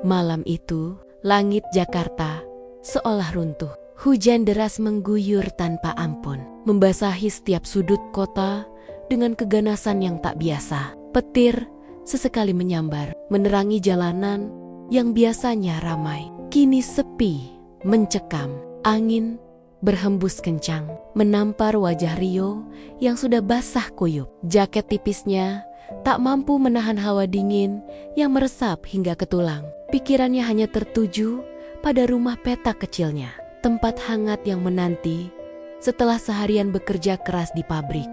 Malam itu, langit Jakarta seolah runtuh. Hujan deras mengguyur tanpa ampun, membasahi setiap sudut kota dengan keganasan yang tak biasa. Petir sesekali menyambar, menerangi jalanan yang biasanya ramai. Kini sepi, mencekam. Angin berhembus kencang, menampar wajah Rio yang sudah basah kuyup. Jaket tipisnya tak mampu menahan hawa dingin yang meresap hingga ke tulang. Pikirannya hanya tertuju pada rumah petak kecilnya, tempat hangat yang menanti setelah seharian bekerja keras di pabrik.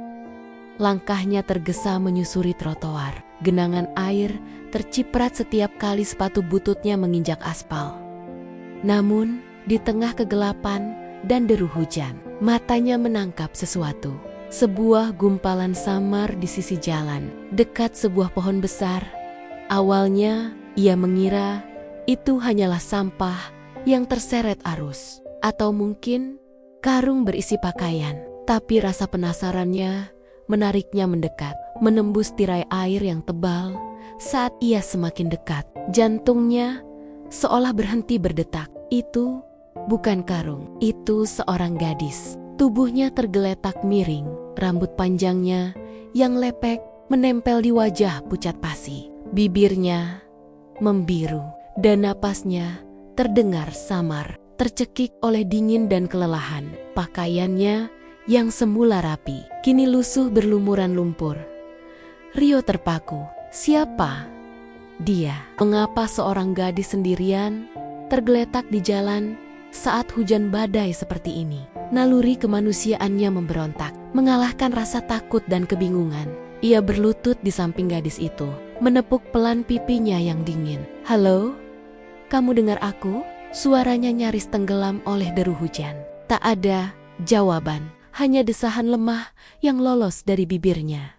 Langkahnya tergesa menyusuri trotoar. Genangan air terciprat setiap kali sepatu bututnya menginjak aspal. Namun, di tengah kegelapan dan deru hujan, matanya menangkap sesuatu. Sebuah gumpalan samar di sisi jalan, dekat sebuah pohon besar. Awalnya, ia mengira itu hanyalah sampah yang terseret arus, atau mungkin karung berisi pakaian. Tapi rasa penasarannya menariknya mendekat, menembus tirai air yang tebal. Saat ia semakin dekat, jantungnya seolah berhenti berdetak. Itu bukan karung, itu seorang gadis. Tubuhnya tergeletak miring, rambut panjangnya yang lepek menempel di wajah pucat pasi. Bibirnya membiru dan napasnya terdengar samar, tercekik oleh dingin dan kelelahan. Pakaiannya yang semula rapi, kini lusuh berlumuran lumpur. Rio terpaku. Siapa dia? Mengapa seorang gadis sendirian tergeletak di jalan saat hujan badai seperti ini? Naluri kemanusiaannya memberontak, mengalahkan rasa takut dan kebingungan. Ia berlutut di samping gadis itu, menepuk pelan pipinya yang dingin. "Halo? Kamu dengar aku?" Suaranya nyaris tenggelam oleh deru hujan. Tak ada jawaban, hanya desahan lemah yang lolos dari bibirnya.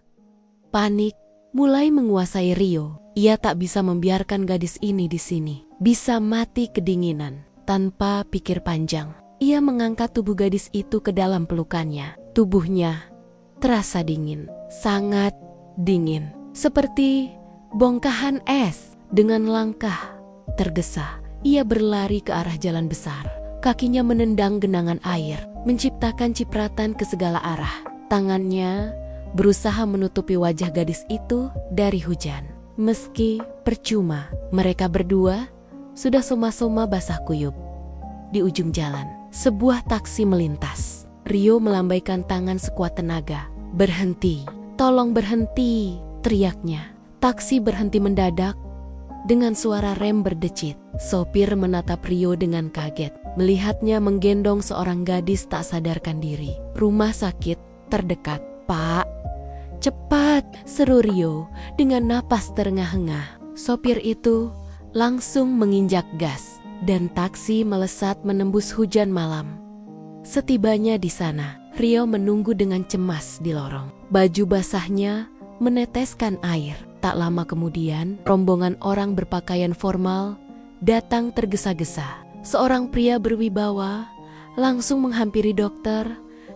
Panik mulai menguasai Rio. Ia tak bisa membiarkan gadis ini di sini, bisa mati kedinginan. Tanpa pikir panjang, ia mengangkat tubuh gadis itu ke dalam pelukannya. Tubuhnya terasa dingin, sangat dingin, seperti bongkahan es. Dengan langkah tergesa, ia berlari ke arah jalan besar. Kakinya menendang genangan air, menciptakan cipratan ke segala arah. Tangannya berusaha menutupi wajah gadis itu dari hujan. Meski percuma, mereka berdua sudah soma-soma basah kuyup. Di ujung jalan, sebuah taksi melintas. Rio melambaikan tangan sekuat tenaga. "Berhenti, tolong berhenti," teriaknya. Taksi berhenti mendadak dengan suara rem berdecit. Sopir menatap Rio dengan kaget, melihatnya menggendong seorang gadis tak sadarkan diri. "Rumah sakit terdekat, Pak." "Cepat," seru Rio dengan napas terengah-engah. Sopir itu langsung menginjak gas dan taksi melesat menembus hujan malam. Setibanya di sana, Rio menunggu dengan cemas di lorong. Baju basahnya meneteskan air. Tak lama kemudian, rombongan orang berpakaian formal datang tergesa-gesa. Seorang pria berwibawa langsung menghampiri dokter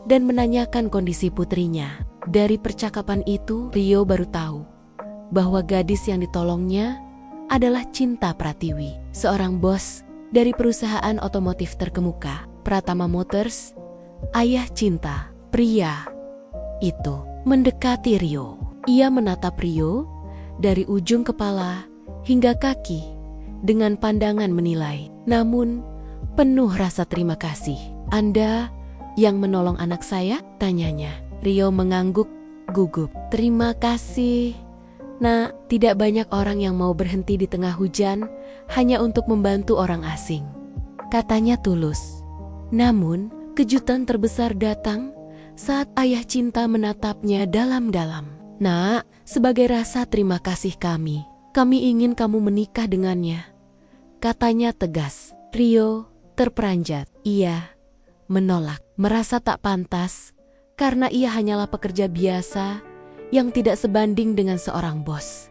dan menanyakan kondisi putrinya. Dari percakapan itu, Rio baru tahu bahwa gadis yang ditolongnya adalah Cinta Pratiwi, seorang bos dari perusahaan otomotif terkemuka, Pratama Motors. Ayah Cinta, pria itu, mendekati Rio. Ia menatap Rio dari ujung kepala hingga kaki dengan pandangan menilai, namun penuh rasa terima kasih. "Anda yang menolong anak saya?" tanyanya. Rio mengangguk gugup. "Terima kasih, Nak. Tidak banyak orang yang mau berhenti di tengah hujan hanya untuk membantu orang asing," katanya tulus. Namun, kejutan terbesar datang saat ayah Cinta menatapnya dalam-dalam. "Nak, sebagai rasa terima kasih kami ingin kamu menikah dengannya," katanya tegas. Rio terperanjat. Ia menolak, merasa tak pantas karena ia hanyalah pekerja biasa yang tidak sebanding dengan seorang bos.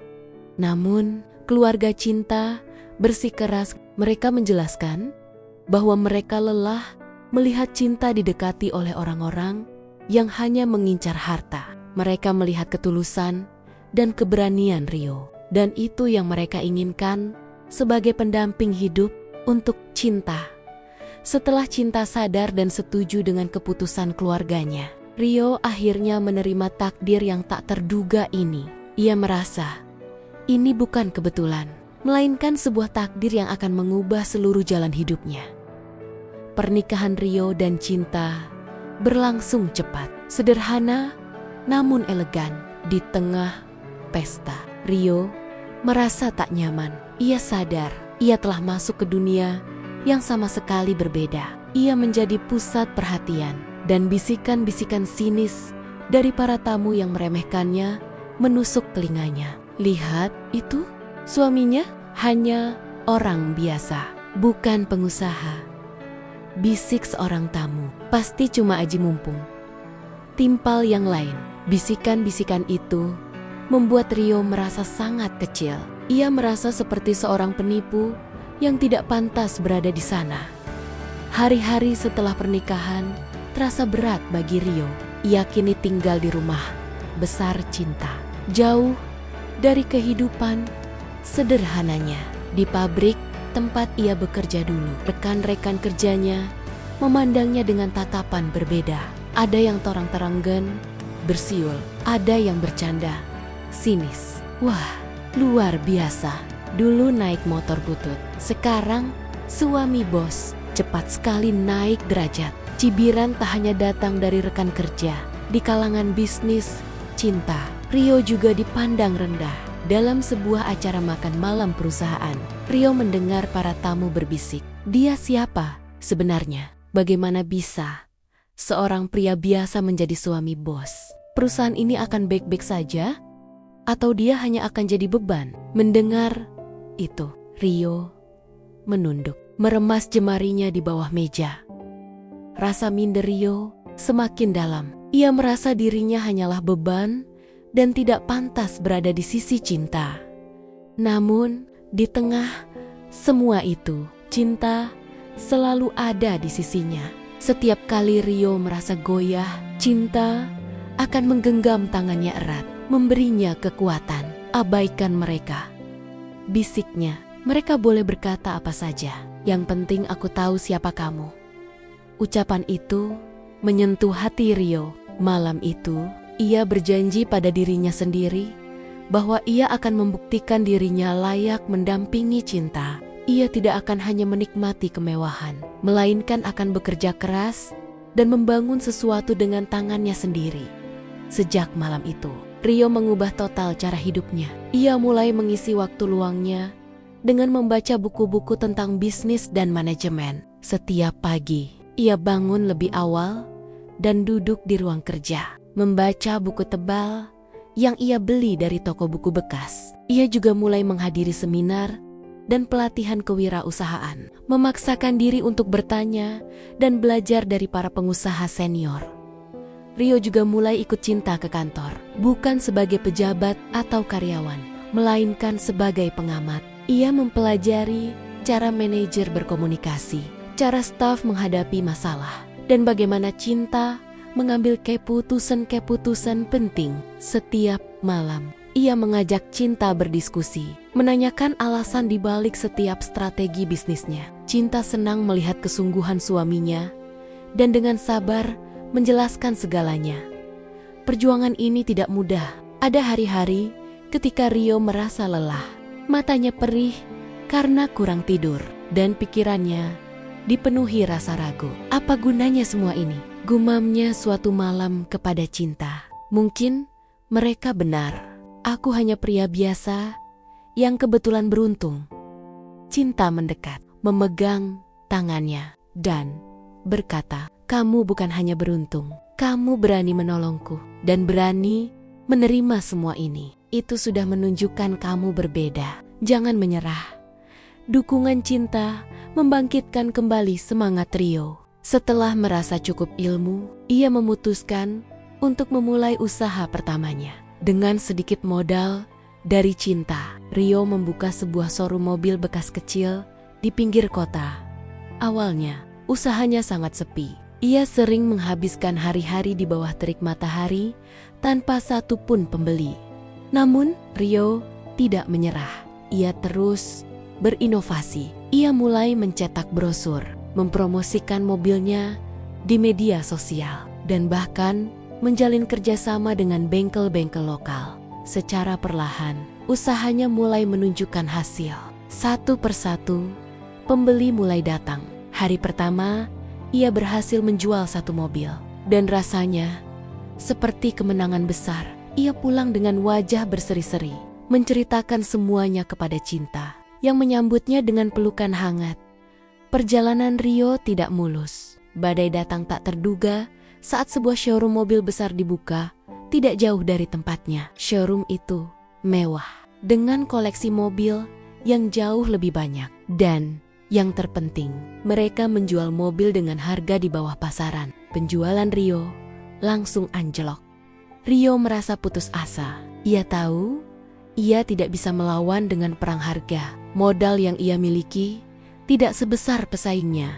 Namun, keluarga Cinta bersikeras. Mereka menjelaskan bahwa mereka lelah melihat Cinta didekati oleh orang-orang yang hanya mengincar harta. Mereka melihat ketulusan dan keberanian Rio, dan itu yang mereka inginkan sebagai pendamping hidup untuk Cinta. Setelah Cinta sadar dan setuju dengan keputusan keluarganya, Rio akhirnya menerima takdir yang tak terduga ini. Ia merasa ini bukan kebetulan, melainkan sebuah takdir yang akan mengubah seluruh jalan hidupnya. Pernikahan Rio dan Cinta berlangsung cepat, sederhana namun elegan. Di tengah pesta, Rio merasa tak nyaman. Ia sadar ia telah masuk ke dunia yang sama sekali berbeda. Ia menjadi pusat perhatian, dan bisikan-bisikan sinis dari para tamu yang meremehkannya menusuk telinganya. Lihat, itu suaminya hanya orang biasa, bukan pengusaha. Bisik seorang tamu, pasti cuma aji mumpung. Timpal yang lain, bisikan-bisikan itu membuat Rio merasa sangat kecil. Ia merasa seperti seorang penipu yang tidak pantas berada di sana. Hari-hari setelah pernikahan terasa berat bagi Rio. Ia kini tinggal di rumah besar Cinta, jauh dari kehidupan sederhananya. Di pabrik tempat ia bekerja dulu, rekan-rekan kerjanya memandangnya dengan tatapan berbeda. Ada yang terang-terangan, bersiul, ada yang bercanda, sinis. Wah, luar biasa. Dulu naik motor butut, sekarang suami bos. Cepat sekali naik derajat. Cibiran tak hanya datang dari rekan kerja. Di kalangan bisnis Cinta, Rio juga dipandang rendah. Dalam sebuah acara makan malam perusahaan, Rio mendengar para tamu berbisik. Dia siapa sebenarnya? Bagaimana bisa seorang pria biasa menjadi suami bos? Perusahaan ini akan baik-baik saja? Atau dia hanya akan jadi beban? Mendengar itu, Rio menunduk, meremas jemarinya di bawah meja. Rasa minder Rio semakin dalam. Ia merasa dirinya hanyalah beban dan tidak pantas berada di sisi Cinta. Namun, di tengah semua itu, Cinta selalu ada di sisinya. Setiap kali Rio merasa goyah, Cinta akan menggenggam tangannya erat, memberinya kekuatan. Abaikan mereka, bisiknya. Mereka boleh berkata apa saja. Yang penting aku tahu siapa kamu. Ucapan itu menyentuh hati Rio. Malam itu, ia berjanji pada dirinya sendiri bahwa ia akan membuktikan dirinya layak mendampingi Cinta. Ia tidak akan hanya menikmati kemewahan, melainkan akan bekerja keras dan membangun sesuatu dengan tangannya sendiri. Sejak malam itu, Rio mengubah total cara hidupnya. Ia mulai mengisi waktu luangnya dengan membaca buku-buku tentang bisnis dan manajemen. Setiap pagi, ia bangun lebih awal dan duduk di ruang kerja, membaca buku tebal yang ia beli dari toko buku bekas. Ia juga mulai menghadiri seminar dan pelatihan kewirausahaan, memaksakan diri untuk bertanya dan belajar dari para pengusaha senior. Rio juga mulai ikut Cinta ke kantor, bukan sebagai pejabat atau karyawan, melainkan sebagai pengamat. Ia mempelajari cara manajer berkomunikasi, cara staf menghadapi masalah, dan bagaimana Cinta mengambil keputusan-keputusan penting. Setiap malam, ia mengajak Cinta berdiskusi, menanyakan alasan di balik setiap strategi bisnisnya. Cinta senang melihat kesungguhan suaminya dan dengan sabar menjelaskan segalanya. Perjuangan ini tidak mudah. Ada hari-hari ketika Rio merasa lelah, matanya perih karena kurang tidur, dan pikirannya dipenuhi rasa ragu. Apa gunanya semua ini? Gumamnya suatu malam kepada Cinta. Mungkin mereka benar. Aku hanya pria biasa yang kebetulan beruntung. Cinta mendekat, memegang tangannya, dan berkata, kamu bukan hanya beruntung, kamu berani menolongku dan berani menerima semua ini. Itu sudah menunjukkan kamu berbeda. Jangan menyerah. Dukungan Cinta membangkitkan kembali semangat Rio. Setelah merasa cukup ilmu, ia memutuskan untuk memulai usaha pertamanya. Dengan sedikit modal dari Cinta, Rio membuka sebuah showroom mobil bekas kecil di pinggir kota. Awalnya, usahanya sangat sepi. Ia sering menghabiskan hari-hari di bawah terik matahari tanpa satu pun pembeli. Namun, Rio tidak menyerah. Ia terus berinovasi. Ia mulai mencetak brosur, mempromosikan mobilnya di media sosial, dan bahkan menjalin kerjasama dengan bengkel-bengkel lokal. Secara perlahan, usahanya mulai menunjukkan hasil. Satu persatu, pembeli mulai datang. Hari pertama, ia berhasil menjual 1 mobil. Dan rasanya seperti kemenangan besar. Ia pulang dengan wajah berseri-seri, menceritakan semuanya kepada Cinta, yang menyambutnya dengan pelukan hangat. Perjalanan Rio tidak mulus. Badai datang tak terduga saat sebuah showroom mobil besar dibuka, tidak jauh dari tempatnya. Showroom itu mewah, dengan koleksi mobil yang jauh lebih banyak. Dan yang terpenting, mereka menjual mobil dengan harga di bawah pasaran. Penjualan Rio langsung anjlok. Rio merasa putus asa. Ia tahu ia tidak bisa melawan dengan perang harga. Modal yang ia miliki tidak sebesar pesaingnya.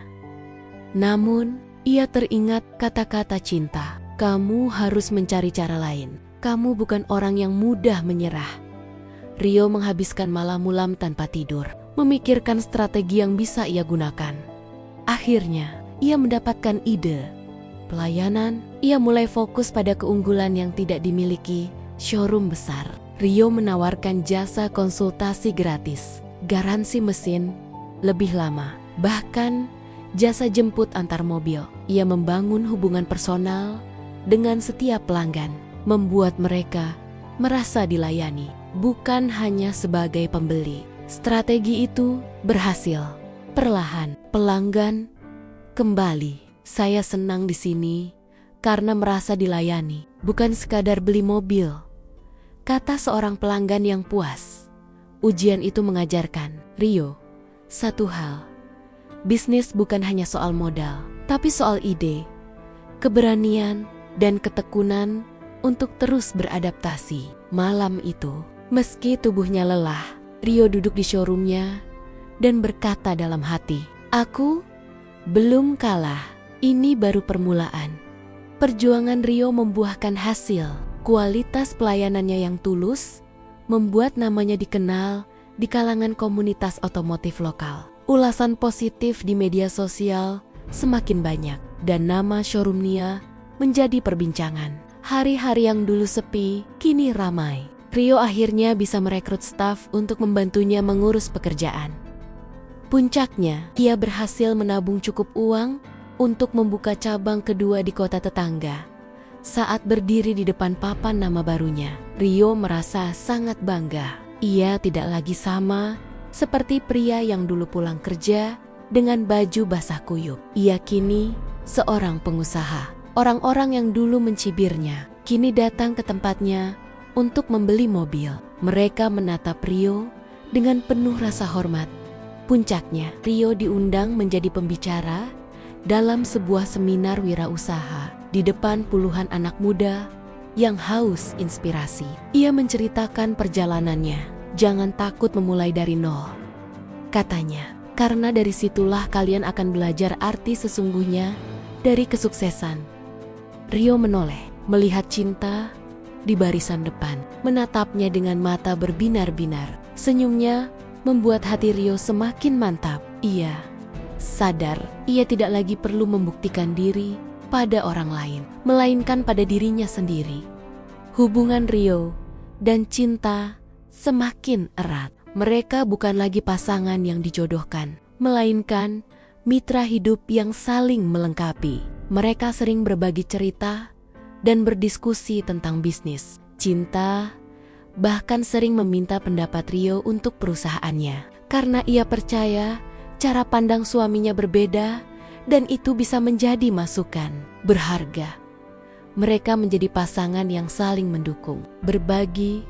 Namun, ia teringat kata-kata Cinta. Kamu harus mencari cara lain. Kamu bukan orang yang mudah menyerah. Rio menghabiskan malam-malam tanpa tidur, memikirkan strategi yang bisa ia gunakan. Akhirnya, ia mendapatkan ide. Pelayanan, ia mulai fokus pada keunggulan yang tidak dimiliki showroom besar. Rio menawarkan jasa konsultasi gratis, garansi mesin lebih lama, bahkan jasa jemput antar mobil. Ia membangun hubungan personal dengan setiap pelanggan, membuat mereka merasa dilayani, bukan hanya sebagai pembeli. Strategi itu berhasil. Perlahan, pelanggan kembali. Saya senang di sini karena merasa dilayani, bukan sekadar beli mobil, kata seorang pelanggan yang puas. Ujian itu mengajarkan Rio satu hal. Bisnis bukan hanya soal modal, tapi soal ide, keberanian, dan ketekunan untuk terus beradaptasi. Malam itu, meski tubuhnya lelah, Rio duduk di showroomnya dan berkata dalam hati, "Aku belum kalah, ini baru permulaan." Perjuangan Rio membuahkan hasil. Kualitas pelayanannya yang tulus membuat namanya dikenal di kalangan komunitas otomotif lokal. Ulasan positif di media sosial semakin banyak, dan nama showroom Nia menjadi perbincangan. Hari-hari yang dulu sepi, kini ramai. Rio akhirnya bisa merekrut staf untuk membantunya mengurus pekerjaan. Puncaknya, ia berhasil menabung cukup uang untuk membuka cabang kedua di kota tetangga. Saat berdiri di depan papan nama barunya, Rio merasa sangat bangga. Ia tidak lagi sama seperti pria yang dulu pulang kerja dengan baju basah kuyup. Ia kini seorang pengusaha. Orang-orang yang dulu mencibirnya kini datang ke tempatnya untuk membeli mobil. Mereka menatap Rio dengan penuh rasa hormat. Puncaknya, Rio diundang menjadi pembicara dalam sebuah seminar wirausaha di depan puluhan anak muda yang haus inspirasi. Ia menceritakan perjalanannya. Jangan takut memulai dari nol, katanya, karena dari situlah kalian akan belajar arti sesungguhnya dari kesuksesan. Rio menoleh, melihat Cinta di barisan depan, menatapnya dengan mata berbinar-binar. Senyumnya membuat hati Rio semakin mantap. Ia sadar ia tidak lagi perlu membuktikan diri pada orang lain, melainkan pada dirinya sendiri. Hubungan Rio dan Cinta semakin erat. Mereka bukan lagi pasangan yang dijodohkan, melainkan mitra hidup yang saling melengkapi. Mereka sering berbagi cerita dan berdiskusi tentang bisnis. Cinta bahkan sering meminta pendapat Rio untuk perusahaannya, karena ia percaya cara pandang suaminya berbeda dan itu bisa menjadi masukan berharga. Mereka menjadi pasangan yang saling mendukung, berbagi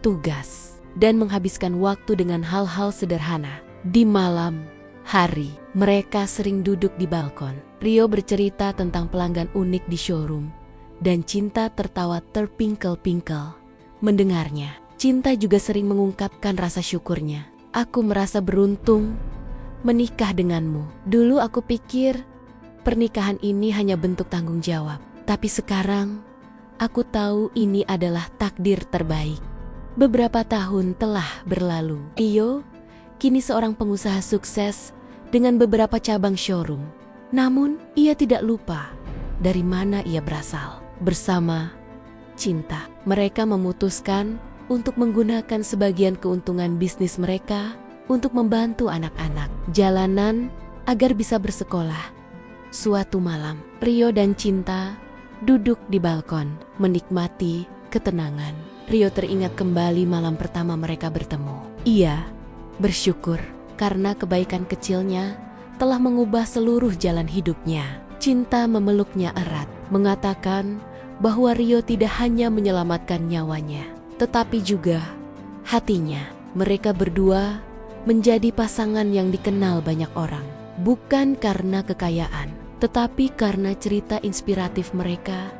tugas, dan menghabiskan waktu dengan hal-hal sederhana. Di malam hari, mereka sering duduk di balkon. Rio bercerita tentang pelanggan unik di showroom, dan Cinta tertawa terpingkel-pingkel mendengarnya. Cinta juga sering mengungkapkan rasa syukurnya. Aku merasa beruntung menikah denganmu. Dulu aku pikir pernikahan ini hanya bentuk tanggung jawab. Tapi sekarang aku tahu ini adalah takdir terbaik. Beberapa tahun telah berlalu. Rio kini seorang pengusaha sukses dengan beberapa cabang showroom. Namun, ia tidak lupa dari mana ia berasal. Bersama Cinta, mereka memutuskan untuk menggunakan sebagian keuntungan bisnis mereka untuk membantu anak-anak jalanan agar bisa bersekolah. Suatu malam, Rio dan Cinta duduk di balkon, menikmati ketenangan. Rio teringat kembali malam pertama mereka bertemu. Ia bersyukur karena kebaikan kecilnya telah mengubah seluruh jalan hidupnya. Cinta memeluknya erat, mengatakan bahwa Rio tidak hanya menyelamatkan nyawanya, tetapi juga hatinya. Mereka berdua menjadi pasangan yang dikenal banyak orang, bukan karena kekayaan, tetapi karena cerita inspiratif mereka,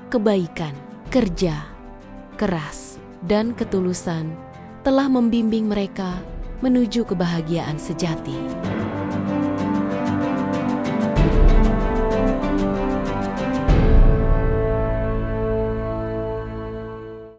kebaikan, kerja keras, dan ketulusan telah membimbing mereka menuju kebahagiaan sejati.